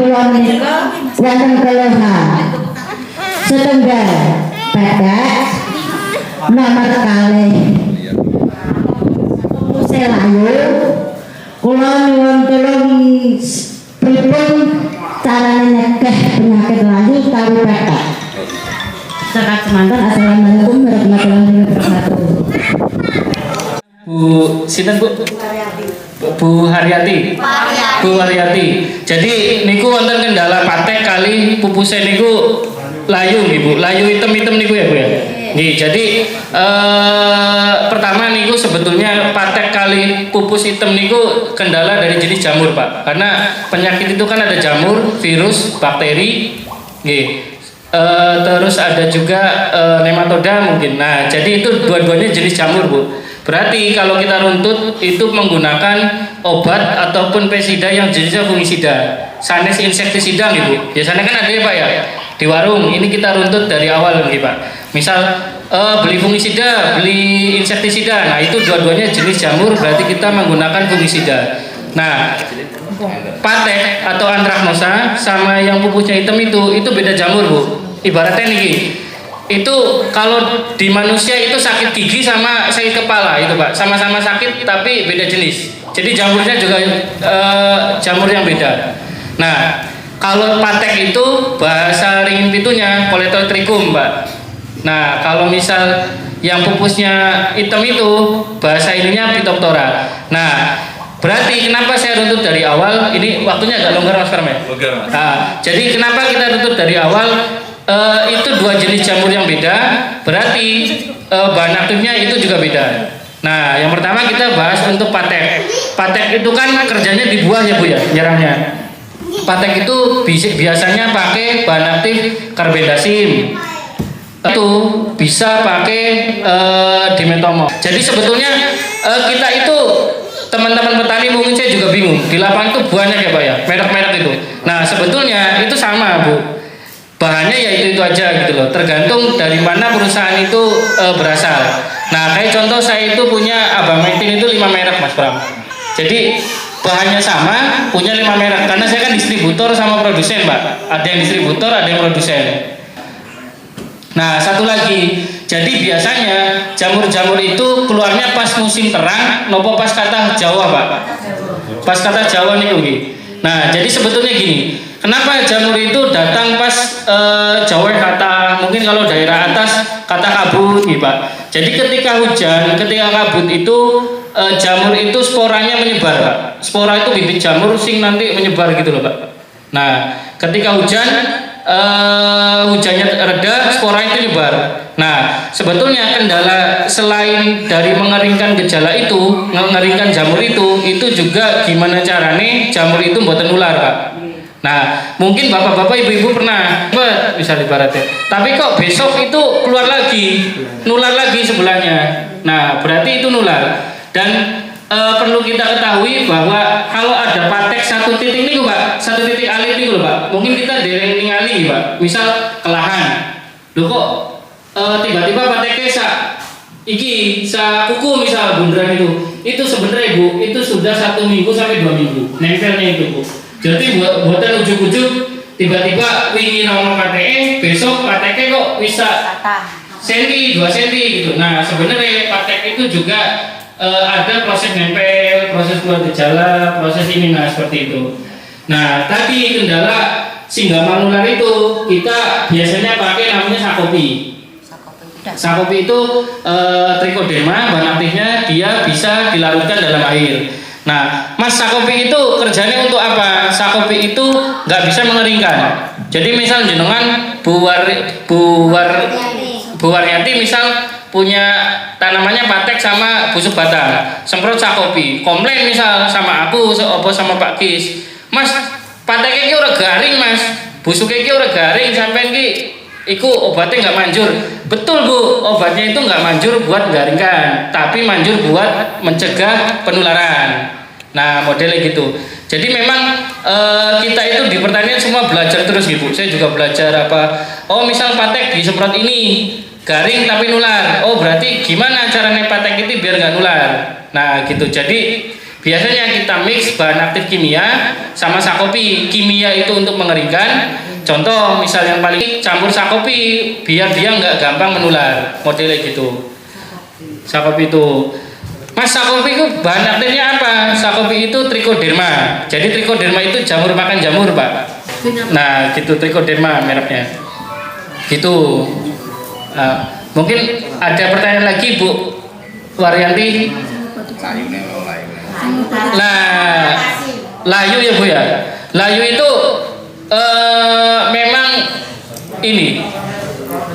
kula menika wonten keluhan setunggal badak nomor kalih selayu kula nyuwun tulung pripun carane nyegah penyakit layu karo badak. Sekat semanten. Assalamualaikum warahmatullahi wabarakatuh. Bu sinten Bu? Bu Haryati. Bu Haryati. Jadi niku wonten kendala patek kali pupuse niku layu nggih Bu. Layu item-item niku ya Bu ya. Nggih, jadi pertama niku sebetulnya patek kali pupus hitam niku kendala dari jenis jamur Pak. Karena penyakit itu kan ada jamur, virus, bakteri, nggih. Terus ada juga nematoda mungkin. Nah, jadi itu dua-duanya jenis jamur Bu. Berarti kalau kita runtut itu menggunakan obat ataupun pesida yang jenisnya fungisida, sanes insektisida gitu. Biasanya kan ada ya Pak ya di warung. Ini kita runtut dari awal nih Pak. Misal beli fungisida, beli insektisida. Nah itu dua-duanya jenis jamur. Berarti kita menggunakan fungisida. Nah patek atau antraknosa sama yang pupusnya hitam itu beda jamur Bu. Ibaratnya nih, itu kalau di manusia itu sakit gigi sama sakit kepala itu Pak, sama-sama sakit tapi beda jenis. Jadi jamurnya juga jamur yang beda. Nah kalau patek itu bahasa ringin pitunya Coledotrichum Pak. Nah kalau misal yang pupusnya hitam itu bahasa ininya Phytophthora. Nah berarti kenapa saya runtut dari awal? Ini waktunya agak longgar Mas Karma ya? Nah, jadi kenapa kita runtut dari awal? Itu dua jenis jamur yang beda, berarti bahan aktifnya itu juga beda. Nah, yang pertama kita bahas untuk patek. Patek itu kan kerjanya di buah ya Bu ya, nyerangnya. Patek itu biasanya pakai bahan aktif carbendazim. Itu bisa pakai dimetomol. Jadi sebetulnya kita itu teman-teman petani mungkin saya juga bingung. Di lapangan itu banyak ya Pak ya, merek-merek itu. Nah, sebetulnya itu sama Bu. Bahannya ya itu aja gitu loh, tergantung dari mana perusahaan itu berasal. Nah kayak contoh saya itu punya Abamectin itu 5 merek Mas Pram. Jadi bahannya sama, punya 5 merek karena saya kan distributor sama produsen Pak. Ada yang distributor, ada yang produsen. Nah satu lagi, jadi biasanya jamur-jamur itu keluarnya pas musim terang, nopo pas kata Jawa Pak. Pas kata Jawa nih Ugi. Nah jadi sebetulnya gini, kenapa jamur itu datang pas Jawa kata, mungkin kalau daerah atas kata kabut gitu Pak. Jadi ketika hujan, ketika kabut itu jamur itu sporanya menyebar Pak. Spora itu bibit jamur sing nanti menyebar gitu loh Pak. Nah ketika hujan, hujannya reda, spora itu nyebar. Nah sebetulnya kendala selain dari mengeringkan gejala itu, mengeringkan jamur itu juga gimana caranya jamur itu buatan ular Pak. Nah, mungkin bapak-bapak, ibu-ibu pernah bisa ibaratnya. Tapi kok besok itu keluar lagi, nular lagi sebelahnya. Nah, berarti itu nular. Dan perlu kita ketahui bahwa kalau ada patek satu titik nih Pak, satu titik alit nih loh Pak. Mungkin kita dereng ningali Pak. Misal kelahan. Loh kok tiba-tiba pateknya iki kuku misal bundaran itu sebenarnya Bu, itu sudah 1 minggu sampai 2 minggu nempelnya itu Bu. Jadi buatan ujuk-ujuk tiba-tiba wingi nomor patek, besok pateknya kok bisa senti 2 senti gitu. Nah sebenarnya patek itu juga ada proses nempel, proses keluar gejala, proses ini nah seperti itu. Nah tadi kendala singgaman ular itu kita biasanya pakai namanya sakopi. Sakopi itu trichodema, bahan aktifnya dia bisa dilarutkan dalam air. Nah, Mas sakopi itu kerjanya untuk apa? Sakopi itu nggak bisa mengeringkan. Jadi misal jenengan Bu Waryati misal punya tanamannya patek sama busuk batang, semprot sakopi, komplain misal sama aku, sama Pak Kis, Mas pateknya ini udah garing Mas, busuknya ini udah garing sampai ini iku obatnya nggak manjur. Betul Bu, obatnya itu nggak manjur buat garingkan, tapi manjur buat mencegah penularan. Nah modelnya gitu. Jadi memang kita itu di pertanian semua belajar terus gitu. Saya juga belajar apa. Oh misal patek disemprot ini garing tapi nular. Oh berarti gimana caranya patek itu biar nggak nular. Nah gitu. Jadi Biasanya kita mix bahan aktif kimia sama sakopi. Kimia itu untuk mengeringkan. Contoh misal yang paling campur sakopi biar dia nggak gampang menular. Modelnya gitu. Sakopi itu. Mas, sakopi itu bahan aktifnya apa? Sakopi itu trichoderma. Jadi trichoderma itu jamur makan jamur, Pak. Nah, gitu trichoderma mereknya. Gitu. Mungkin ada pertanyaan lagi, Bu Waryanti. Nah, layu ya Bu ya. Layu itu memang ini.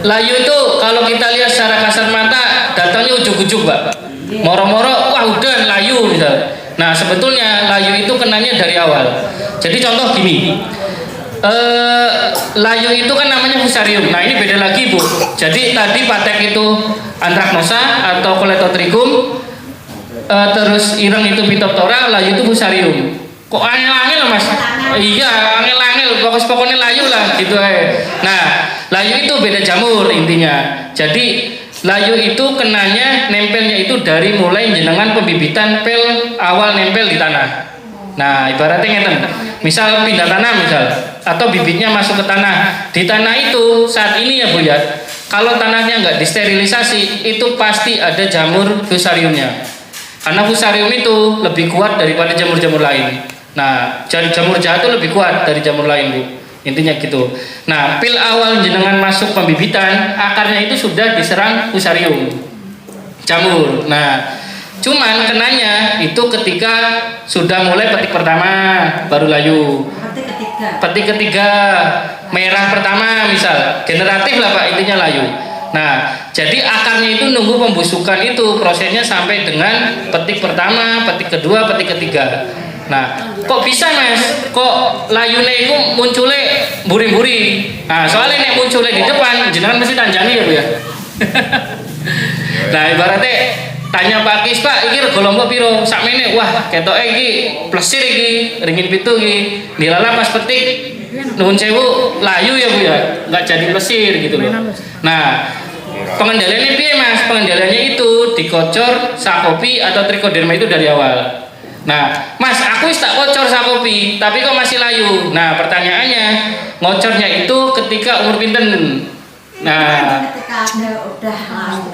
Layu itu kalau kita lihat secara kasat mata datangnya ujuk-ujuk, Pak. Moro-moro, wah udah layu misal. Nah, sebetulnya layu itu kenanya dari awal. Jadi contoh gini. Layu itu kan namanya fusarium. Nah, ini beda lagi, Bu. Jadi tadi patek itu Anthracnosa atau Coledotrichum, terus ireng itu Phytophthora, layu itu fusarium. Kok angel-angel, Mas? Iya, angel-angel. Pokoknya layu lah gitu. Nah, layu itu beda jamur intinya. Jadi layu itu kenanya nempelnya itu dari mulai jenengan pembibitan pel awal nempel di tanah. Nah, ibaratnya ngeten. Misal pindah tanah misal atau bibitnya masuk ke tanah. Di tanah itu saat ini ya Bu ya. Kalau tanahnya nggak disterilisasi, itu pasti ada jamur fusariumnya. Karena fusarium itu lebih kuat daripada jamur-jamur lain. Nah, jamur jahat itu lebih kuat dari jamur lain, Bu. Intinya gitu. Nah, pil awal jenengan masuk pembibitan, akarnya itu sudah diserang fusarium jamur. Nah, cuman kenanya itu ketika sudah mulai petik pertama baru layu. Petik ketiga merah pertama misal, generatif lah Pak, intinya layu. Nah, jadi akarnya itu nunggu pembusukan itu prosesnya sampai dengan petik pertama, petik kedua, petik ketiga. Nah, kok bisa Mas? Kok layune itu munculnya buri-buri? Nah, soalnya nek munculnya di depan, jenengan mesti tanjani ya Bu ya. Nah, ibaratnya tanya Pak Kis, Pak, iki rego lombok piro? Sakmene, wah, ketoke iki plesir iki, ringin pitu iki. Dilala pas petik nuwun sewu layu ya Bu ya. Enggak jadi plesir gitu loh. Nah, pengendaliannya piye Mas? Pengendaliannya itu dikocor sakopi atau trichoderma itu dari awal. Nah, Mas, aku tak kocor sakopi, tapi kok masih layu. Nah, pertanyaannya, ngocornya itu ketika umur pinten? Nah,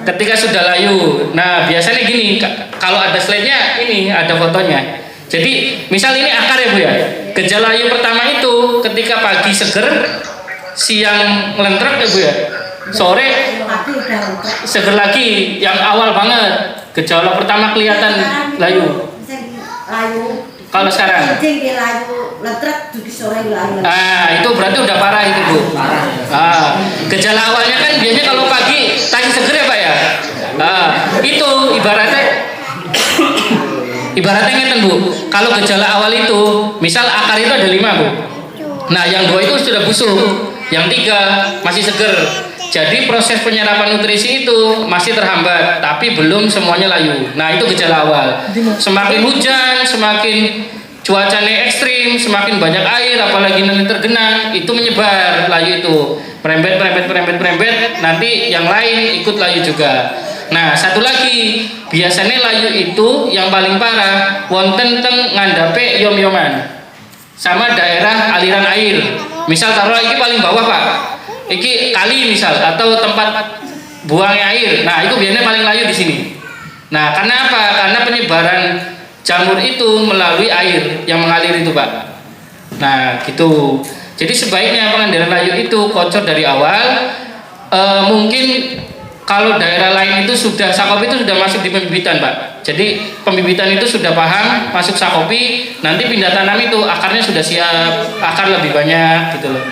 ketika sudah layu. Nah, biasanya gini, kalau ada slide-nya ini ada fotonya. Jadi, misal ini akar ya Bu ya. Gejala layu pertama itu ketika pagi seger, siang ngelentrek ya Bu ya. Sore seger lagi, yang awal banget. Gejala pertama kelihatan layu. Kalau sekarang itu berarti udah parah itu Bu. Gejala awalnya kan biasanya kalau pagi tadi seger ya Pak ya. Itu ibaratnya ngeten Bu. Kalau gejala awal itu misal akar itu ada 5 Bu. Nah, yang 2 itu sudah busuk, yang 3 masih seger. Jadi proses penyerapan nutrisi itu masih terhambat, tapi belum semuanya layu. Nah, itu gejala awal. Semakin hujan, semakin cuacanya ekstrim, semakin banyak air, apalagi nanti tergenang, itu menyebar layu itu. Merembet, nanti yang lain ikut layu juga. Nah, satu lagi, biasanya layu itu yang paling parah wonten teng ngandhape yom-yoman sama daerah aliran air. Misal taruh ini paling bawah Pak. Iki kali misal atau tempat buangnya air. Nah, itu biasanya paling layu di sini. Nah, karena apa? Karena penyebaran jamur itu melalui air yang mengalir itu, Pak. Nah, gitu. Jadi sebaiknya pengendalian layu itu kocor dari awal. Mungkin kalau daerah lain itu sudah sakopi itu sudah masuk di pembibitan, Pak. Jadi pembibitan itu sudah paham masuk sakopi, nanti pindah tanam itu akarnya sudah siap, akar lebih banyak gitu loh.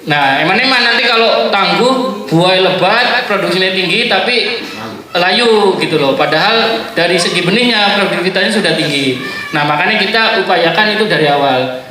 Nah, emang nanti kalau tangguh, buah lebat, produksinya tinggi tapi layu gitu loh. Padahal dari segi benihnya produktivitasnya sudah tinggi. Nah, makanya kita upayakan itu dari awal.